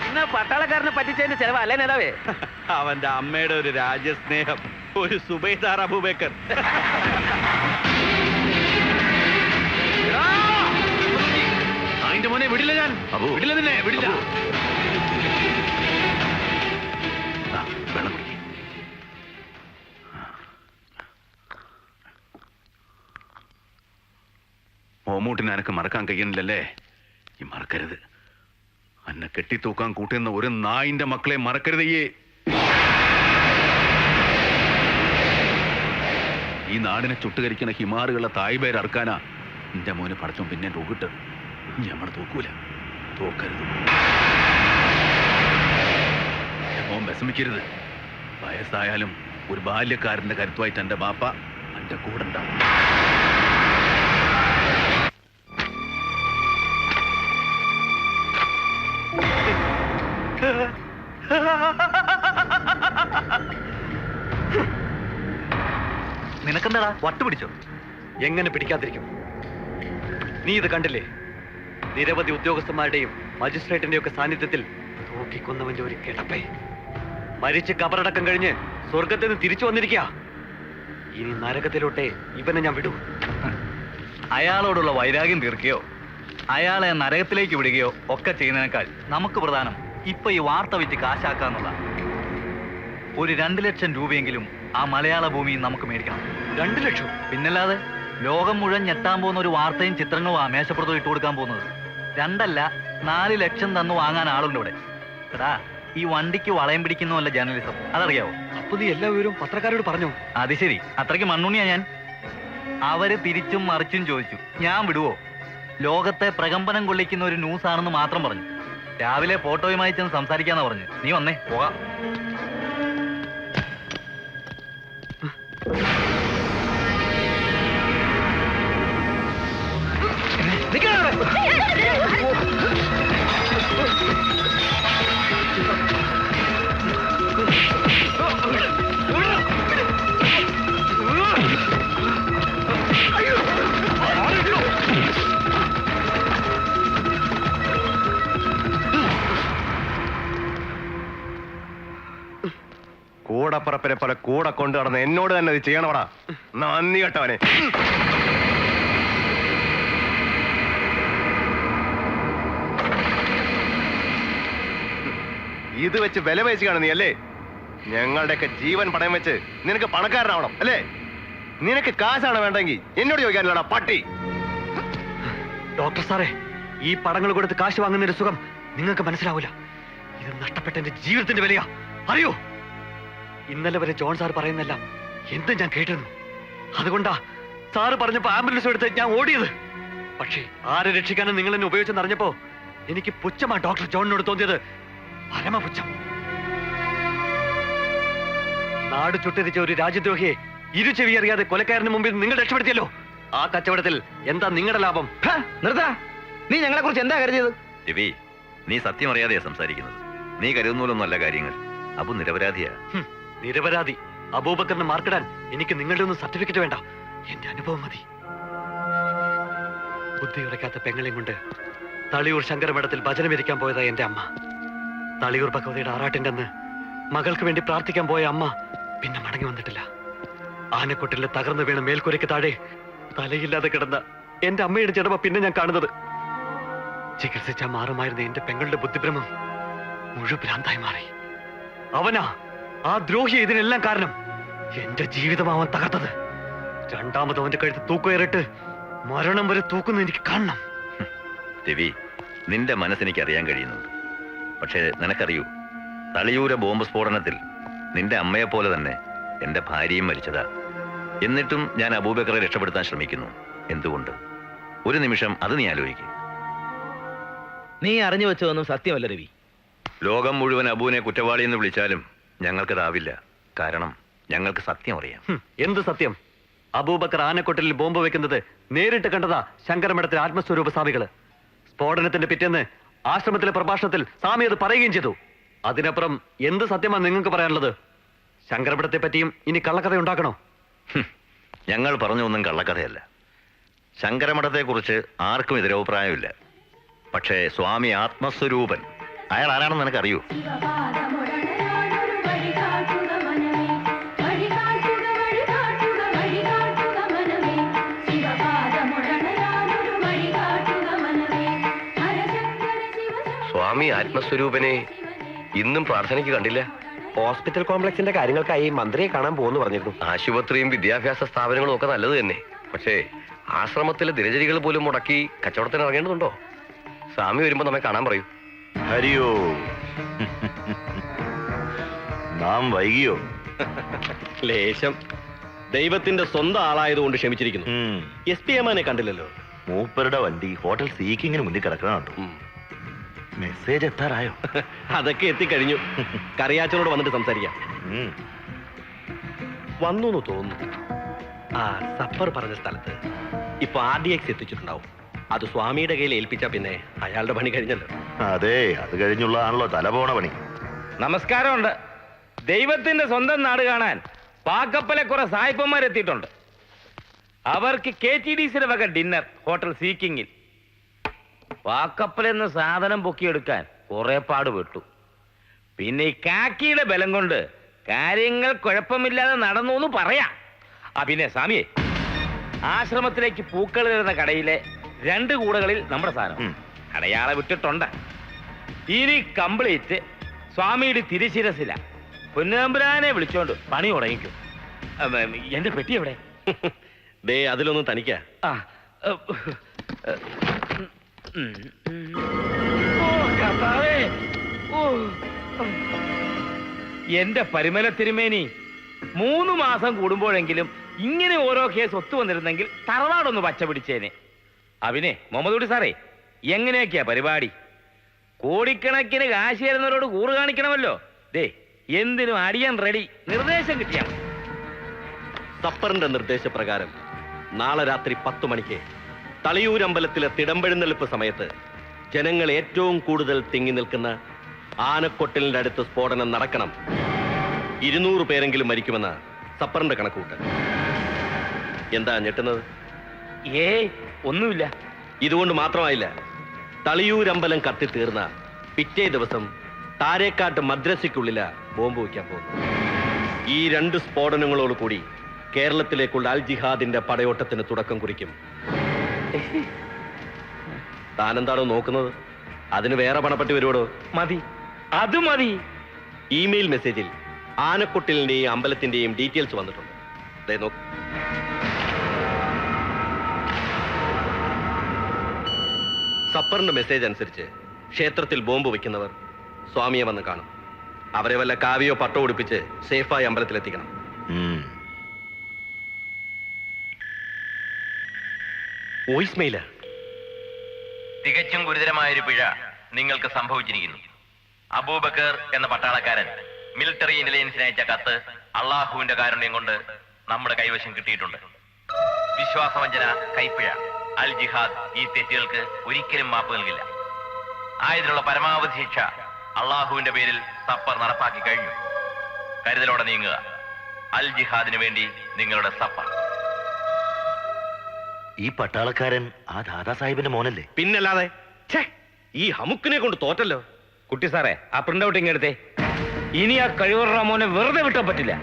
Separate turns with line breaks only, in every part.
എന്നാ പട്ടാളക്കാരനെ പറ്റിച്ചതിന്റെ ചെലവല്ലേ നേതാവേ?
അവന്റെ അമ്മയുടെ ഒരു രാജ്യസ്നേഹം, ഒരു സുബൈദാർ അബൂബക്കർ.
അതിന്റെ മോനെ വിടില്ല, ഞാൻ വിടില്ല, നിന്നെ വിടില്ല.
വെള്ളം കുടിക്കും. ഓമൂട്ടിനെ എനക്ക് മറക്കാൻ കഴിയുന്നില്ലല്ലേ? ഈ മറക്കരുത്. എന്നെ കെട്ടിത്തൂക്കാൻ കൂട്ടുന്ന ഒരു നായിന്റെ മക്കളെ മറക്കരുതയ്യേ. ഈ നാടിനെ ചുട്ടുകരിക്കുന്ന ഹിമാറുകളെ തായ്പേര് അറക്കാനാ എന്റെ മോന് പടച്ചോൻ പിന്നെ രോഗിട്ട്. ഞമ്മടെ തോക്കൂല, തോക്കരുത്. മോൻ വിഷമിക്കരുത്. വയസ്സായാലും ഒരു ബാല്യക്കാരന്റെ കരുത്തുമായിട്ട് എന്റെ ബാപ്പ എന്റെ കൂടെ ഉണ്ടാവും.
നിനക്കെന്താടാ വട്ട് പിടിച്ചോ? എങ്ങനെ പിടിക്കാതിരിക്കും? നീ ഇത് കണ്ടില്ലേ? നിരവധി ഉദ്യോഗസ്ഥന്മാരുടെയും മജിസ്ട്രേറ്റിന്റെയും ഒക്കെ സാന്നിധ്യത്തിൽ നോക്കിക്കൊന്നവന്റെ ഒരു കിടപ്പേ. മരിച്ച് കബറടക്കം കഴിഞ്ഞ് സ്വർഗത്തിൽ നിന്ന് തിരിച്ചു വന്നിരിക്കുക. ഇനി നരകത്തിലോട്ടെ ഇവനെ ഞാൻ വിടൂ.
അയാളോടുള്ള വൈരാഗ്യം തീർക്കുകയോ അയാളെ നരകത്തിലേക്ക് വിടുകയോ ഒക്കെ ചെയ്യുന്നതിനേക്കാൾ നമുക്ക് പ്രധാനം ഇപ്പൊ ഈ വാർത്ത വിറ്റ് കാശാക്കാന്നുള്ള. ഒരു 2 ലക്ഷം രൂപയെങ്കിലും ആ മലയാള ഭൂമിയിൽ നമുക്ക് മേടിക്കണം.
2 ലക്ഷം?
പിന്നല്ലാതെ ലോകം മുഴുവൻ ഞെട്ടാൻ പോകുന്ന ഒരു വാർത്തയും ചിത്രങ്ങളും ആ മേശപ്പുറത്തും ഇട്ട് കൊടുക്കാൻ പോകുന്നത്. 2 അല്ല 4 ലക്ഷം തന്നു വാങ്ങാൻ ആളുണ്ട് ഇവിടെ. എടാ, ഈ വണ്ടിക്ക് വളയം പിടിക്കുന്നതല്ല ജേർണലിസം, അതറിയാവോ?
അപ്പൊ നീ എല്ലാ വിവരവും പത്രക്കാരോട് പറഞ്ഞു?
അത് ശരി, അത്രയ്ക്ക് മണ്ണുണ്ണിയാ ഞാൻ. അവര് തിരിച്ചും മറിച്ചും ചോദിച്ചു, ഞാൻ വിടുവോ? ലോകത്തെ പ്രകമ്പനം കൊള്ളിക്കുന്ന ഒരു ന്യൂസ് ആണെന്ന് മാത്രം പറഞ്ഞു. രാവിലെ ഫോട്ടോയുമായി ചെന്ന് സംസാരിക്കാന്നാ പറഞ്ഞു. നീ വന്നേ, പോകാം.
കൂടപ്പറപ്പിനെ പോലെ കൂടെ കൊണ്ടു നടന്ന് എന്നോട് തന്നെ ഇത് ചെയ്യണവടാ, നന്ദി കേട്ടവനെ. ഇത് വെച്ച് വില പേശി കാണും നീ അല്ലേ? ഞങ്ങളുടെയൊക്കെ ജീവൻ പണയം വെച്ച് നിനക്ക് പണക്കാരനാവണം അല്ലേ? നിനക്ക് കാശാണ് വേണ്ടെങ്കിൽ എന്നോട് ചോദിക്കാനില്ലടാ പട്ടി.
ഡോക്ടർ സാറേ, ഈ പടങ്ങൾ കൊടുത്ത് കാശ് വാങ്ങുന്നൊരു സുഖം നിങ്ങൾക്ക് മനസ്സിലാവില്ല. ഇത് നഷ്ടപ്പെട്ട എന്റെ ജീവിതത്തിന്റെ വിലയാ, അറിയോ? ഇന്നലെ വരെ ജോൺ സാർ പറയുന്നല്ല എന്തും ഞാൻ കേട്ടിരുന്നു. അതുകൊണ്ടാ സാറ് പറഞ്ഞപ്പോ ആംബുലൻസ് എടുത്ത് ഞാൻ ഓടിയത്. പക്ഷേ ആരെ രക്ഷിക്കാനും നിങ്ങൾ എന്നെ ഉപയോഗിച്ചെന്നറിഞ്ഞപ്പോ എനിക്ക് പുച്ഛമാ ഡോക്ടർ ജോണിനോട് തോന്നിയത്, പരമപുച്ഛം. നാട് ചുട്ടരിച്ച ഒരു രാജ്യദ്രോഹിയെ ഇരുചെവി അറിയാതെ കൊലക്കാരന് മുമ്പിൽ നിങ്ങൾ രക്ഷപ്പെടുത്തിയല്ലോ. ആ കച്ചവടത്തിൽ എന്താ നിങ്ങളുടെ ലാഭം?
നിർത്താ, നീ ഞങ്ങളെ കുറിച്ച് എന്താ കരുതിയത്?
രവി, നീ സത്യം അറിയാതെയാ സംസാരിക്കുന്നത്. നീ കരുതുന്നൂലൊന്നല്ല കാര്യങ്ങൾ. അബു നിരപരാധിയാ.
നിരപരാധി അബൂബക്കറിന് മാർക്കിടാൻ എനിക്ക് നിങ്ങളുടെ ഒന്നും സർട്ടിഫിക്കറ്റ് വേണ്ട, എന്റെ അനുഭവം മതി. ബുദ്ധി ഉറക്കാത്ത പെങ്ങളെയും കൊണ്ട് തളിയൂർ ശങ്കരമഠത്തിൽ ഭജനമിരിക്കാൻ പോയതാ എന്റെ അമ്മ. തളിയൂർ ഭഗവതിയുടെ ആറാട്ടിന്റെ അന്ന് മകൾക്ക് വേണ്ടി പ്രാർത്ഥിക്കാൻ പോയ അമ്മ പിന്നെ മടങ്ങി വന്നിട്ടില്ല. ആനക്കൊട്ടിലെ തകർന്നു വീണ മേൽക്കൂരയ്ക്ക് താഴെ തലയില്ലാതെ കിടന്ന എന്റെ അമ്മയുടെ ജഡമ പിന്നെ ഞാൻ കാണുന്നത്. ചികിത്സിച്ചാൽ മാറുമായിരുന്ന എന്റെ പെങ്ങളുടെ ബുദ്ധിഭ്രമം മുഴുഭ്രാന്തായി മാറി. അവനാ ആ ദ്രോഹി ഇതിനെല്ലാം കാരണം. എന്റെ ജീവിതം അവൻ തകർത്തത്. രണ്ടാമത് അവന്റെ കഴുത്ത് തൂക്കുകയറിട്ട് മരണം വരെ തൂക്കുന്ന എനിക്ക് കാണണം.
രവി, നിന്റെ മനസ്സെനിക്ക് അറിയാൻ കഴിയുന്നുണ്ട്. പക്ഷേ നിനക്കറിയൂ, തളിയൂര ബോംബ് സ്ഫോടനത്തിൽ നിന്റെ അമ്മയെപ്പോലെ തന്നെ എന്റെ ഭാര്യയും മരിച്ചതാ. എന്നിട്ടും ഞാൻ അബൂബക്കറെ രക്ഷപ്പെടുത്താൻ ശ്രമിക്കുന്നു. എന്തുകൊണ്ട്? ഒരു നിമിഷം അത് നീ ആലോചിക്കും.
നീ അറിഞ്ഞു വെച്ചതൊന്നും സത്യമല്ല രവി.
ലോകം മുഴുവൻ അബുവിനെ കുറ്റവാളി എന്ന് വിളിച്ചാലും ഞങ്ങൾക്കതാവില്ല. കാരണം ഞങ്ങൾക്ക് സത്യം അറിയാം.
എന്ത് സത്യം? അബൂബക്കർ ആനക്കൊട്ടലിൽ ബോംബ് വെക്കുന്നത് നേരിട്ട് കണ്ടതാ ശങ്കരമഠത്തിലെ ആത്മസ്വരൂപ സ്വാമികള്. സ്ഫോടനത്തിന്റെ പിറ്റേന്ന് ആശ്രമത്തിലെ പ്രഭാഷണത്തിൽ സ്വാമി അത് പറയുകയും ചെയ്തു. അതിനപ്പുറം എന്ത് സത്യമാണ് നിങ്ങൾക്ക് പറയാനുള്ളത്? ശങ്കരമഠത്തെ പറ്റിയും ഇനി കള്ളക്കഥ ഉണ്ടാക്കണോ?
ഞങ്ങൾ പറഞ്ഞൊന്നും കള്ളക്കഥയല്ല. ശങ്കരമഠത്തെക്കുറിച്ച് ആർക്കും എതിരഭിപ്രായമില്ല. പക്ഷേ സ്വാമി ആത്മസ്വരൂപൻ അയാൾ ആരാണെന്ന് നിനക്കറിയോ?
സ്വാമി ആത്മസ്വരൂപനെ ഇന്നും പ്രാർത്ഥനയ്ക്ക് കണ്ടില്ല.
ഹോസ്പിറ്റൽ കോംപ്ലക്സിന്റെ കാര്യങ്ങൾക്കായി മന്ത്രിയെ കാണാൻ പോകുന്നു പറഞ്ഞിരുന്നു.
ആശുപത്രിയും വിദ്യാഭ്യാസ സ്ഥാപനങ്ങളും ഒക്കെ നല്ലത് തന്നെ. പക്ഷേ ആശ്രമത്തിലെ ദിനചര്യകൾ പോലും മുടക്കി കച്ചവടത്തിന് ഇറങ്ങേണ്ടതുണ്ടോ? സ്വാമി വരുമ്പോ നമ്മെ കാണാൻ പറയൂ.
ഹരിയോ, നാം വൈകിയോ?
ലേശം. ദൈവത്തിന്റെ സ്വന്തം ആളായതുകൊണ്ട് ക്ഷമിച്ചിരിക്കുന്നു. SP അമ്മാനെ കണ്ടില്ലല്ലോ.
മൂപ്പരുടെ വണ്ടി ഹോട്ടൽ സീക്കിങ്ങിന് മുന്നിൽ കിടക്കണുണ്ട്. മെസ്സേജ് എത്താറായോ?
അതൊക്കെ എത്തിക്കഴിഞ്ഞു. കറിയാച്ചനോട് വന്നിട്ട് സംസാരിക്കാം. വന്നു തോന്നുന്നു. ആ സപ്പർ പറഞ്ഞ സ്ഥലത്ത് ഇപ്പൊ RDX എത്തിച്ചിട്ടുണ്ടാവും. അത് സ്വാമിയുടെ കയ്യിൽ ഏൽപ്പിച്ച പിന്നെ അയാളുടെ പണി കഴിഞ്ഞല്ലോ.
അതെ, അത് കഴിഞ്ഞുള്ളതാണല്ലോ തല പോണ പണി.
നമസ്കാരമുണ്ട്. ദൈവത്തിന്റെ സ്വന്തം നാട് കാണാൻ പാക്കപ്പലെ കുറെ സായിപ്പന്മാരെത്തിയിട്ടുണ്ട്. അവർക്ക് KTDCയുടെ വക ഡിന്നർ ഹോട്ടൽ സീക്കിങ്ങിൽ. പാക്കപ്പലെന്ന് സാധനം പൊക്കിയെടുക്കാൻ കുറെ പാടുപെട്ടു. പിന്നെ ഈ കാക്കിയുടെ ബലം കൊണ്ട് കാര്യങ്ങൾ കുഴപ്പമില്ലാതെ നടന്നു എന്ന് പറയാം. പിന്നെ സ്വാമിയെ, ആശ്രമത്തിലേക്ക് പൂക്കൾ വരുന്ന കടയിലെ 2 കൂടകളിൽ നമ്മുടെ സാധനം അടയാളെ വിട്ടിട്ടുണ്ട്. ഇനി കംപ്ലീറ്റ് സ്വാമിയുടെ തിരുശിരസില. പൊന്നമ്പുരാനെ വിളിച്ചോണ്ട് പണി തുടങ്ങിക്കും. എന്റെ പെട്ടി എവിടെ?
ദേ അതിലൊന്നും തനിക്ക.
എന്റെ പരിമല തിരുമേനി, 3 മാസം കൂടുമ്പോഴെങ്കിലും ഇങ്ങനെ ഓരോ കേസ് ഒത്തു വന്നിരുന്നെങ്കിൽ തറവാടൊന്ന് പച്ച പിടിച്ചേനെ. മുഹമ്മദ് സാറേ, എങ്ങനെയൊക്കെയാ പരിപാടി? കോടിക്കണക്കിന് കാശ് തരുന്നവരോട് കൂറ് കാണിക്കണമല്ലോ. ദേ എന്തിനും അടിയാൻ റെഡി. നിർദ്ദേശം കിട്ടിയാ മതി.
സപ്പറിന്റെ നിർദ്ദേശപ്രകാരം നാളെ രാത്രി 10 മണിക്ക് തളിയൂരമ്പലത്തിലെ തിടമ്പെഴുന്നള്ളിപ്പ് സമയത്ത് ജനങ്ങൾ ഏറ്റവും കൂടുതൽ തിങ്ങി നിൽക്കുന്ന ആനക്കൊട്ടലിന്റെ അടുത്ത് സ്ഫോടനം നടക്കണം. 200 പേരെങ്കിലും മരിക്കുമെന്ന സപ്പറിന്റെ കണക്കൂട്ട്. എന്താ ഞെട്ടുന്നത്?
ഒന്നുമില്ല.
ഇതുകൊണ്ട് മാത്രമായില്ല. തളിയൂരമ്പലം കത്തിത്തീർന്ന പിറ്റേ ദിവസം താരേക്കാട്ട് മദ്രസയ്ക്കുള്ളില ബോംബ് വയ്ക്കാൻ പോകുന്നു. ഈ 2 സ്ഫോടനങ്ങളോട് കൂടി കേരളത്തിലേക്കുള്ള അൽ ജിഹാദിന്റെ പടയോട്ടത്തിന് തുടക്കം കുറിക്കും. താനെന്താണോ നോക്കുന്നത്? അതിന് വേറെ പണപ്പെട്ടി വരുവോടോ?
മതി, അത് മതി.
ഇമെയിൽ മെസ്സേജിൽ ആനക്കൊട്ടിലിന്റെയും അമ്പലത്തിന്റെയും ഡീറ്റെയിൽസ് വന്നിട്ടുണ്ട്. ദേ നോക്ക്. സപ്പറിന്റെ മെസ്സേജ് അനുസരിച്ച് ക്ഷേത്രത്തിൽ ബോംബ് വയ്ക്കുന്നവർ സ്വാമിയെ വന്ന് കാണും. അവരെ വല്ല കാവിയോ പട്ടോ ഉടുപ്പിച്ച് സേഫായി അമ്പലത്തിലെത്തിക്കണം. Voice mail.
തികച്ചും ഗുരുതരമായൊരു പിഴ നിങ്ങൾക്ക് സംഭവിച്ചിരിക്കുന്നു. അബൂബക്കർ എന്ന പട്ടാളക്കാരൻ മിലിറ്ററി ഇന്റലിജൻസിന് അയച്ച കത്ത് അള്ളാഹുവിന്റെ കാരുണ്യം കൊണ്ട് നമ്മുടെ കൈവശം കിട്ടിയിട്ടുണ്ട്. വിശ്വാസവഞ്ചന, കൈപ്പിഴ, അൽ ജിഹാദ് ഈ തെറ്റുകൾക്ക് ഒരിക്കലും മാപ്പ് നൽകില്ല. ആയതിനുള്ള പരമാവധി ശിക്ഷ അള്ളാഹുവിന്റെ പേരിൽ സപ്പർ നടപ്പാക്കി കഴിഞ്ഞു. കരുതലോടെ നീങ്ങുക. അൽ ജിഹാദിന് വേണ്ടി നിങ്ങളുടെ സപ്പർ.
ഈ പട്ടാളക്കാരൻ ആ ദാദാ സാഹിബിന്റെ മോനല്ലേ?
പിന്നല്ലാതെ. ഈ ഹമുക്കിനെ കൊണ്ട് തോറ്റല്ലോ.
കുട്ടി സാറേ, ആ പ്രിന്റ് ഔട്ട് ഇങ്ങെടുത്തേ. ഇനി ആ കഴിവുറ മോനെ വെറുതെ വിട്ടാൻ പറ്റില്ല.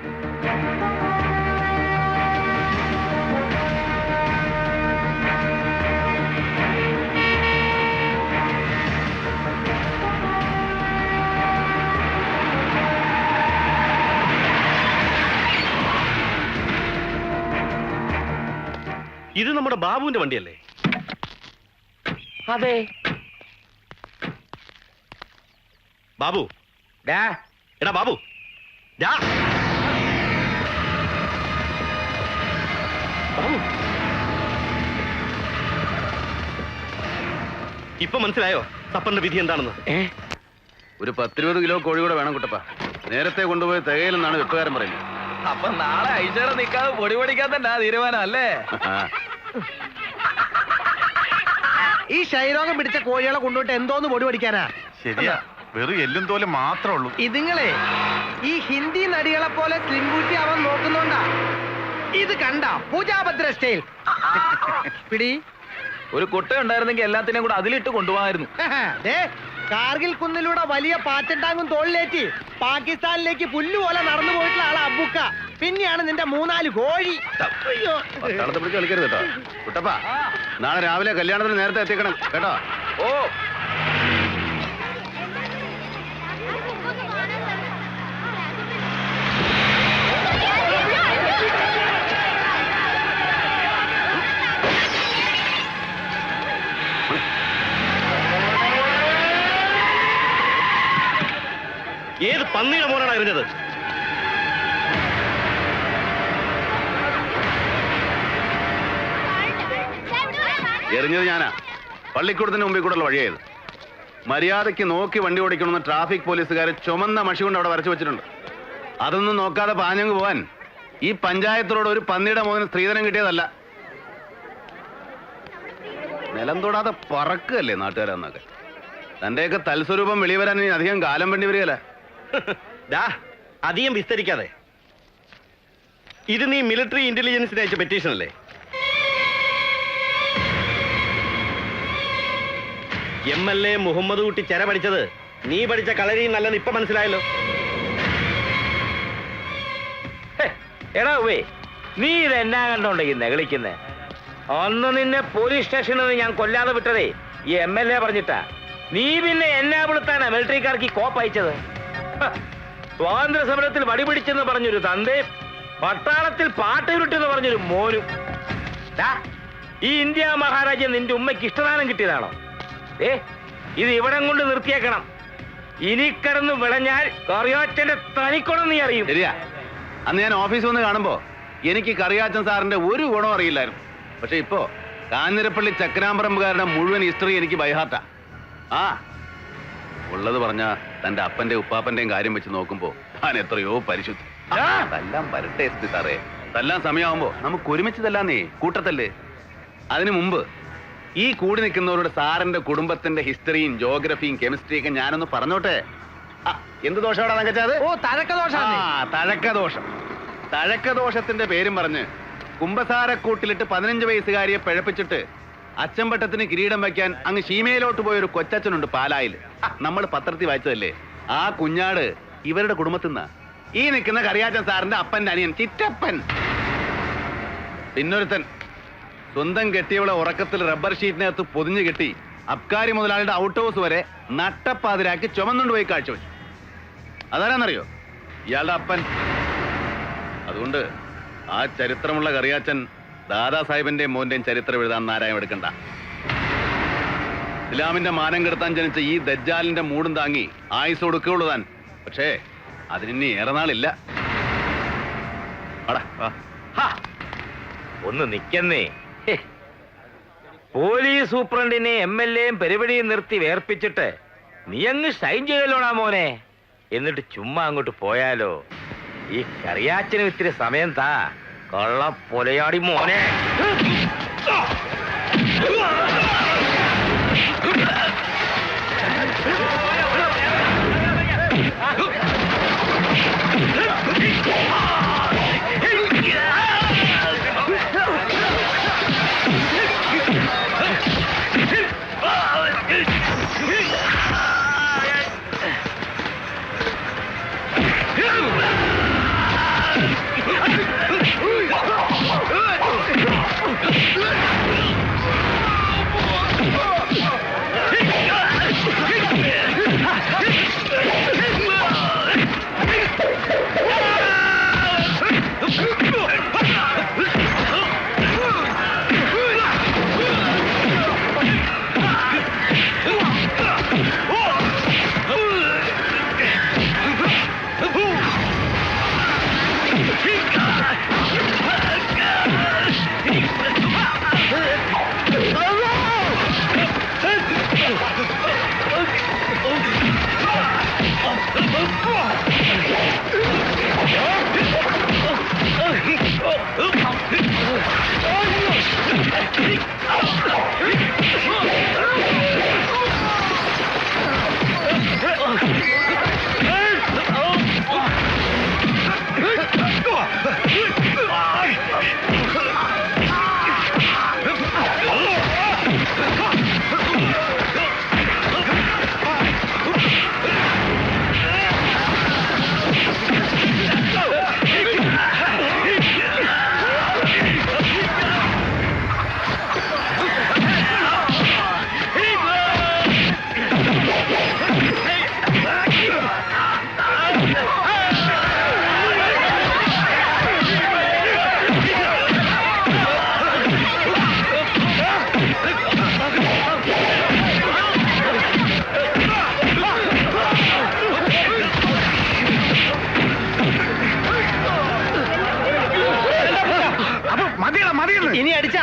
ഇത് നമ്മുടെ ബാബുവിന്റെ വണ്ടിയല്ലേ?
അതെ.
ബാബു,
ഡാ
എടാ ബാബു, ഡാ ബാബു. ഇപ്പൊ മനസ്സിലായോ സപ്പറിന്റെ വിധി എന്താണെന്ന്?
ഒരു 10-20 കിലോ കോഴി കൂടെ വേണം കുട്ടപ്പ. നേരത്തെ കൊണ്ടുപോയി തികയിലെന്നാണ് വെപ്പുകാരൻ പറയുന്നത്.
അപ്പൊ നാളെ ഐശ്വര്യ നിൽക്കാതെ പൊടി പൊടിക്കാൻ തന്നെ തീരുമാനം അല്ലേ?
ഈ ക്ഷയരോഗം പിടിച്ച കോഴികളെ കൊണ്ടുപോയിട്ട് എന്തോന്ന് പൊടി പഠിക്കാനാ?
ശരിയാ, വെറും എല്ലും തോലും മാത്രമേ ഉള്ളൂ.
ഇതുങ്ങളെ ഈ ഹിന്ദി നടികളെ പോലെ സ്ലിംബൂട്ടി അവൻ നോക്കുന്നുണ്ടാ. ഇത് കണ്ട പൂജാഭദ്ര സ്റ്റൈൽ പിടി.
ഒരു കുട്ട ഉണ്ടായിരുന്നെങ്കിൽ എല്ലാത്തിനെയും കൂടെ അതിലിട്ട് കൊണ്ടുപോകായിരുന്നു.
കാർഗിൽ കുന്നിലൂടെ വലിയ പാറ്റൻ ടാങ്കും തോളിലേറ്റി പാകിസ്ഥാനിലേക്ക് പുല്ലുപോലെ നടന്നു പോയിട്ടുള്ള ആളാ അബുക്ക. പിന്നെയാണ് നിന്റെ 3-4 കോഴി. അയ്യോ.
പട്ടാളത്തെ പിടിച്ച് കളിക്കരുത് കേട്ടോ. കുട്ടപ്പ, നാളെ രാവിലെ കല്യാണത്തിന് നേരത്തെ എത്തിക്കണം കേട്ടോ.
ഓ
ഏത് പന്നിയുടെ മോനാണ് എറിഞ്ഞത്?
എറിഞ്ഞത് ഞാനാ. പള്ളിക്കൂടത്തിന് മുമ്പിൽ കൂടെയുള്ള വഴിയായത്. മര്യാദയ്ക്ക് നോക്കി വണ്ടി ഓടിക്കണമെന്ന് ട്രാഫിക് പോലീസുകാർ ചുമന്ന മഷി കൊണ്ട് അവിടെ വരച്ചു വെച്ചിട്ടുണ്ട്. അതൊന്നും നോക്കാതെ പാഞ്ഞങ്ങ് പോവാൻ ഈ പഞ്ചായത്തിനോട് ഒരു പന്നിയുടെ മോന് സ്ത്രീധനം കിട്ടിയതല്ല. നിലം തൊടാതെ പറക്കല്ലേ നാട്ടുകാരെന്നൊക്കെ. തന്റെയൊക്കെ തൽസ്വരൂപം വെളിവരാൻ ഇനി അധികം കാലം വേണ്ടി വരികയല്ല.
ഡാ, അധികം വിസ്തരിക്കാതെ. ഇത് നീ മിലിറ്ററി ഇന്റലിജൻസിന് അയച്ച പെറ്റീഷൻ അല്ലേ? MLA മുഹമ്മദ് കുട്ടി ചെര പഠിച്ചത് നീ പഠിച്ച കളരിയും നല്ലത് ഇപ്പൊ മനസ്സിലായല്ലോ.
എടാ ഉവേ, നീ ഇത് എന്നാ കണ്ടോണ്ടെങ്കിൽ നെകളിക്കുന്നേ? അന്ന് നിന്നെ പോലീസ് സ്റ്റേഷനിൽ ഞാൻ കൊല്ലാതെ വിട്ടതേ ഈ MLA പറഞ്ഞിട്ടാ. നീ പിന്നെ എന്നാ വിളുത്താനാ മിലിറ്ററിക്കാർക്ക് കോപ്പ് അയച്ചത്? സ്വാതന്ത്ര്യ സമരത്തിൽ വടിപിടിച്ചെന്ന് പറഞ്ഞൊരു തന്തയും പട്ടാളത്തിൽ പാട്ടുരുട്ടെന്ന് പറഞ്ഞൊരു മോനും. ഈ ഇന്ത്യ മഹാരാജ്യം നിന്റെ ഉമ്മയ്ക്ക് ഇഷ്ടദാനം കിട്ടിയതാണോ? ഇത് ഇവിടം കൊണ്ട് നിർത്തിയേക്കണം. ഇനി കിടന്ന് വിളഞ്ഞാൽ കറിയാച്ചന്റെ തനിക്കൊണം നീ അറിയും.
ശരിയാ, അന്ന് ഞാൻ ഓഫീസിൽ വന്ന് കാണുമ്പോ എനിക്ക് കറിയാച്ചൻ സാറിന്റെ ഒരു ഗുണം അറിയില്ലായിരുന്നു. പക്ഷെ ഇപ്പോ കാഞ്ഞിരപ്പള്ളി ചക്രാമ്പറമ്പുകാരുടെ മുഴുവൻ ഹിസ്റ്ററി എനിക്ക് ബൈഹാർട്ടാ. ആ ഉള്ളത് പറഞ്ഞ തന്റെ അപ്പന്റെ ഉപ്പാപ്പന്റെയും കാര്യം വെച്ച് നോക്കുമ്പോ ഞാൻ എത്രയോ പരിശുദ്ധ. തല്ലാൻ വരട്ടെ സാറേ, തല്ലാൻ സമയമാകുമ്പോ നമുക്ക് ഒരുമിച്ച് തല്ലാന്നേ, കൂട്ടത്തല്ലേ. അതിനു മുമ്പ് ഈ കൂടി നിൽക്കുന്നവരുടെ സാറിന്റെ കുടുംബത്തിന്റെ ഹിസ്റ്ററിയും ജോഗ്രഫിയും കെമിസ്ട്രിയൊക്കെ ഞാനൊന്ന് പറഞ്ഞോട്ടെ. എന്ത് ദോഷമാടാ തങ്കച്ചാത്?
ഓ, തഴക്കദോഷം.
തഴക്കദോഷം. തഴക്കദോഷത്തിന്റെ പേരും പറഞ്ഞ് കുമ്പസാരക്കൂട്ടിലിട്ട് 15 വയസ്സുകാരിയെ പിഴപ്പിച്ചിട്ട് അച്ചമ്പട്ടത്തിന് കിരീടം വയ്ക്കാൻ അങ്ങ് ശീമയിലോട്ട് പോയൊരു കൊച്ചച്ഛനുണ്ട് പാലായിൽ. നമ്മൾ പത്രത്തിൽ വായിച്ചതല്ലേ. ആ കുഞ്ഞാട് ഇവരുടെ കുടുംബത്തിൽ നിന്നാ. ഈ നിൽക്കുന്ന കറിയാച്ചൻ സാറിന്റെ അപ്പന്റെ അനിയൻ ചിറ്റപ്പൻ. പിന്നൊരുത്തൻ സ്വന്തം കെട്ടിയവളെ ഉറക്കത്തിൽ റബ്ബർ ഷീറ്റിനകത്ത് പൊതിഞ്ഞു കെട്ടി അബ്കാരി മുതലാളിയുടെ ഔട്ട് ഹൗസ് വരെ നട്ടപ്പാതിരാക്കി ചുമന്നുകൊണ്ട് പോയി കാഴ്ചവെച്ചു. അതാരാന്നറിയോ? ഇയാളുടെ അപ്പൻ. അതുകൊണ്ട് ആ ചരിത്രമുള്ള കറിയാച്ചൻ ദാദാ സാഹിബിന്റെയും മോന്റെയും ചരിത്രം എഴുതാൻ നാരായം എടുക്കണ്ട. ഇസ്ലാമിന്റെ മാനം കെടുത്താൻ ജനിച്ച ഈ ദജ്ജാലിന്റെ മൂടും താങ്ങി ആയുസ് കൊടുക്കുകയുള്ളൂ താൻ. പക്ഷേ അതിനി ഏറെ നാളില്ല.
ഒന്ന് നിക്കുന്നേ. പോലീസ് സൂപ്രണ്ടിനെ MLAയും പരിപാടിയും നിർത്തി വേർപ്പിച്ചിട്ട് നീ അങ്ങ് ഷൈൻ ചെയ്യലോടാ മോനെ. എന്നിട്ട് ചുമ്മാ അങ്ങോട്ട് പോയാലോ? ഈ കറിയാച്ചനും ഇത്തിരി സമയം താ. കള്ള പൊലയാടി മോനെ.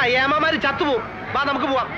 ഏമാമാര് ചത്തുപോകും. വാ നമുക്ക് പോവാം.